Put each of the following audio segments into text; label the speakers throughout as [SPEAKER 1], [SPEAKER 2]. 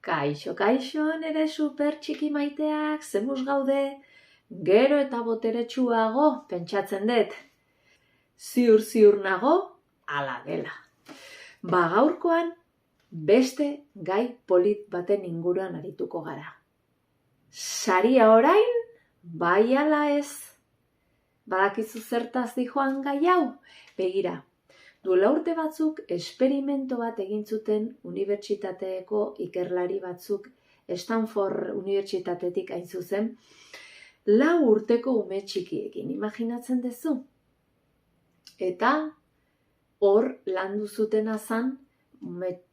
[SPEAKER 1] Kaixo, kaixo, nere super txiki maiteak, zemuz gaude, gero eta boteretsuago pentsatzen dut. Ziur nago, ala dela. Gaurkoan, beste gai polit baten inguruan arituko gara. Saria orain, bai ala ez? Badakizu zertaz dijoan gai hau? Begira, duela urte batzuk esperimento bat egin zuten unibertsitateeko ikerlari batzuk Stanford unibertsitatetik hain zuzen, 4 urteko ume txikiekin, imaginatzen duzu? Eta hor landu zutena zan,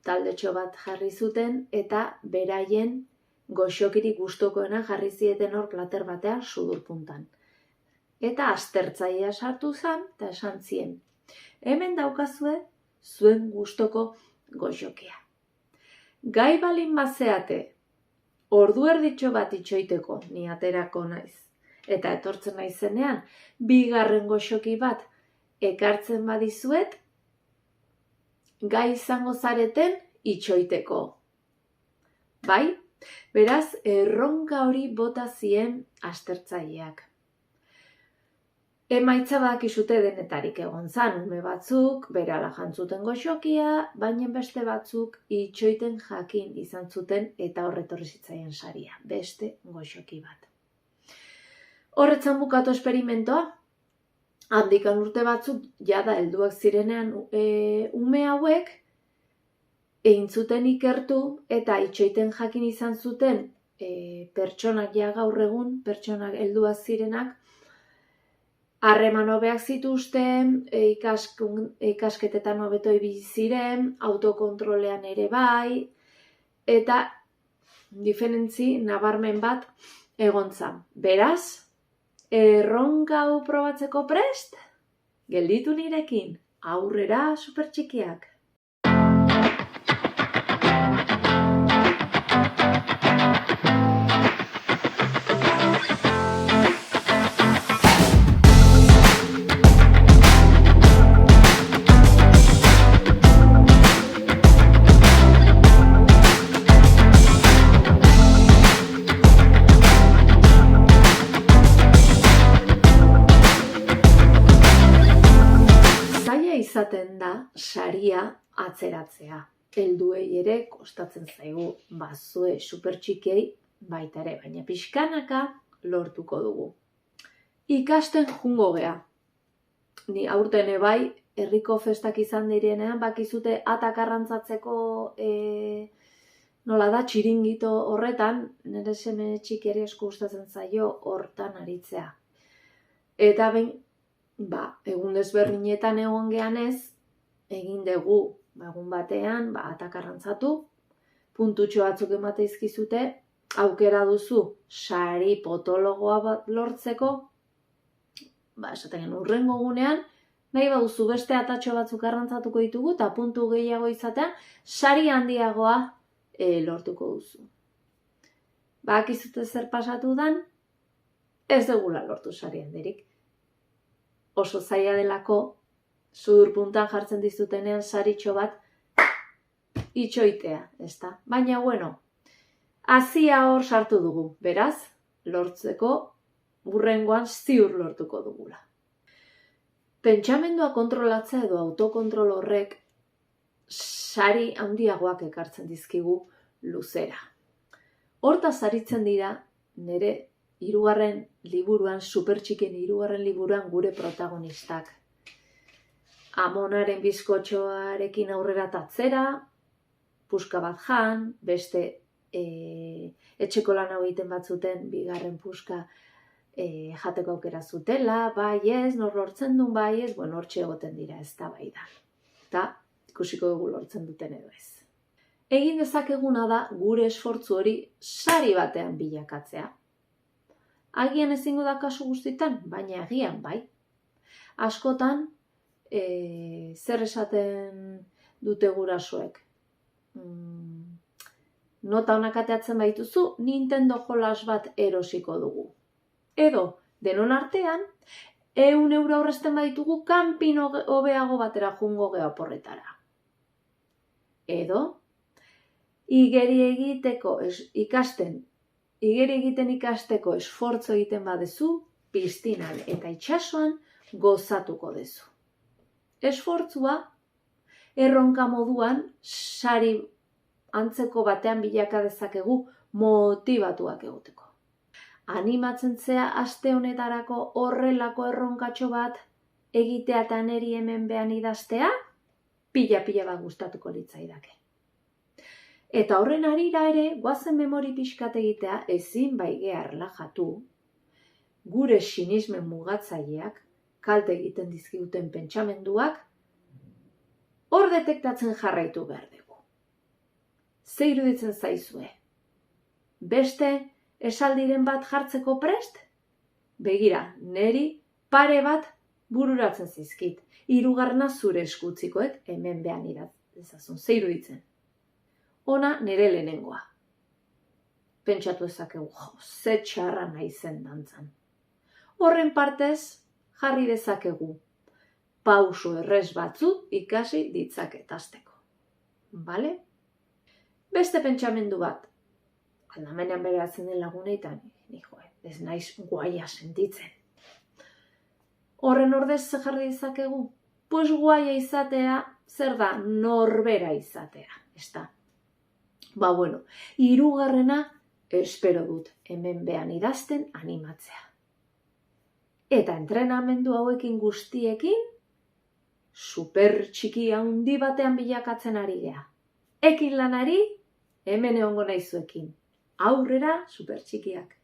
[SPEAKER 1] taldetxo bat jarri zuten eta beraien goxokirik gustokoena jarri zieten hor plater batean sudurpuntan. Eta aztertzailea sartu zan eta esan zien, hemen daukazue zuen gustoko goxokia. Gai balin bazeate, ordu erditxo bat itxoiteko, ni aterako naiz. Eta etortzen naizenean, 2. goxoki bat ekartzen badizuet, gai izango zareten itxoiteko. Bai? Beraz, erronka hori bota zien aztertzaileak. Emaitza badakizute denetarik egon zan, ume batzuk, berala jantzuten goxokia, baina beste batzuk itxoiten jakin izan zuten eta horretorri zitzaien saria, beste goxoki bat. Horretzan bukatu esperimentoa, handikan urte batzuk jada helduak zirenean ume hauek, egin zuten ikertu eta itxoiten jakin izan zuten pertsonak gaur egun, pertsonak helduak zirenak, harreman hobeak zituzten, ikasketetan hobeto ibili ziren, autokontrolean ere bai, eta diferentzi nabarmen bat egon zan. Beraz, erronka hau probatzeko prest? Gelditu nirekin, aurrera supertxikiak. Izaten da saria atzeratzea. Helduei ere kostatzen zaigu, bazue supertxikiei baita ere, baina pixkanaka lortuko dugu. Ikasten jungo gea. Ni aurten bai, herriko festak izan direnean, bakizute atak arrantzatzeko nola da, txiringito horretan, nire seme txikiari asko gustatzen zaio hortan aritzea. Eta behin, egun desberdinetan egon geanez, egin dugu egun batean, atak arrantzatu, puntutxo batzuk emateizkizute, aukera duzu sari potologoa bat lortzeko, esaten hurrengo gunean, nahi baduzu beste atatxo batzuk arrantzatuko ditugu, eta puntu gehiago izatean, sari handiagoa lortuko duzu. Bakizute zer pasatu dan, ez dugula lortu sari handirik. Oso zaila delako, sudurpuntan jartzen dizutenean saritxo bat itxoitea, ezta? Baina, hazia hor sartu dugu, beraz, lortzeko hurrengoan ziur lortuko dugula. Pentsamendua kontrolatzea edo autokontrol horrek sari handiagoak ekartzen dizkigu luzera. Hortaz aritzen dira nire 3. liburuan, supertxiken 3. liburuan gure protagonistak. Amonaren bizkotxoarekin aurrera tatzera, puska bat jan, beste etxeko lan hau egiten batzuten 2. puska jateko aukera zutela, bai ez, nor lortzen duen bai ez, hortxe egoten dira ez da bai da. Eta ikusiko dugu lortzen duten edo ez. Egin dezakeguna da gure esfortzu hori sari batean bilakatzea. Agian ezingo da kasu guztietan, baina agian bai. Askotan, zer esaten dute gurasoek. Nota onak ateatzen baituzu, Nintendo jolas bat erosiko dugu. Edo, denon artean, 100 euro aurrezten baditugu kanpin hobeago batera jungo geha porretara. Edo, igeri egiten ikasteko esfortzo egiten badezu, piztinan eta itsasoan gozatuko dezu. Esfortzua erronka moduan sari antzeko batean bilaka dezakegu motibatuak egoteko. Animatzen zea aste honetarako horrelako erronkatxo bat egitea eta neri hemen behan idaztea, pila bat gustatuko litzaidake. Eta horren harira ere, goazen memori pixkat egitea ezin baigea erlajatu, gure sinismen mugatzaileak, kalte egiten dizkiguten pentsamenduak, hor detektatzen jarraitu behar dugu. Ze iruditzen zaizue? Beste esaldiren bat jartzeko prest? Begira, neri pare bat bururatzen zizkit. Hirugarrena zure eskutzikoet hemen behan idazazun. Ze iruditzen? Ona nire lehenengoa. Pentsatu ezakegu, ze txarra naizen dantzan. Horren partez, jarri dezakegu. Pauso errez batzu ikasi ditzaket hasteko. Bale? Beste pentsamendu bat. Aldamenean beratzen den laguneitan, ez naiz guaia sentitzen. Horren ordez ze jarri dezakegu? Pues guaia izatea, zer da norbera izatea, ezta? Hirugarrena espero dut hemen behan idazten animatzea. Eta entrenamendu hauekin guztiekin, super txiki handi batean bilakatzen ari gea. Ekin lanari, hemen egongo naizuekin. Aurrera super txikiak.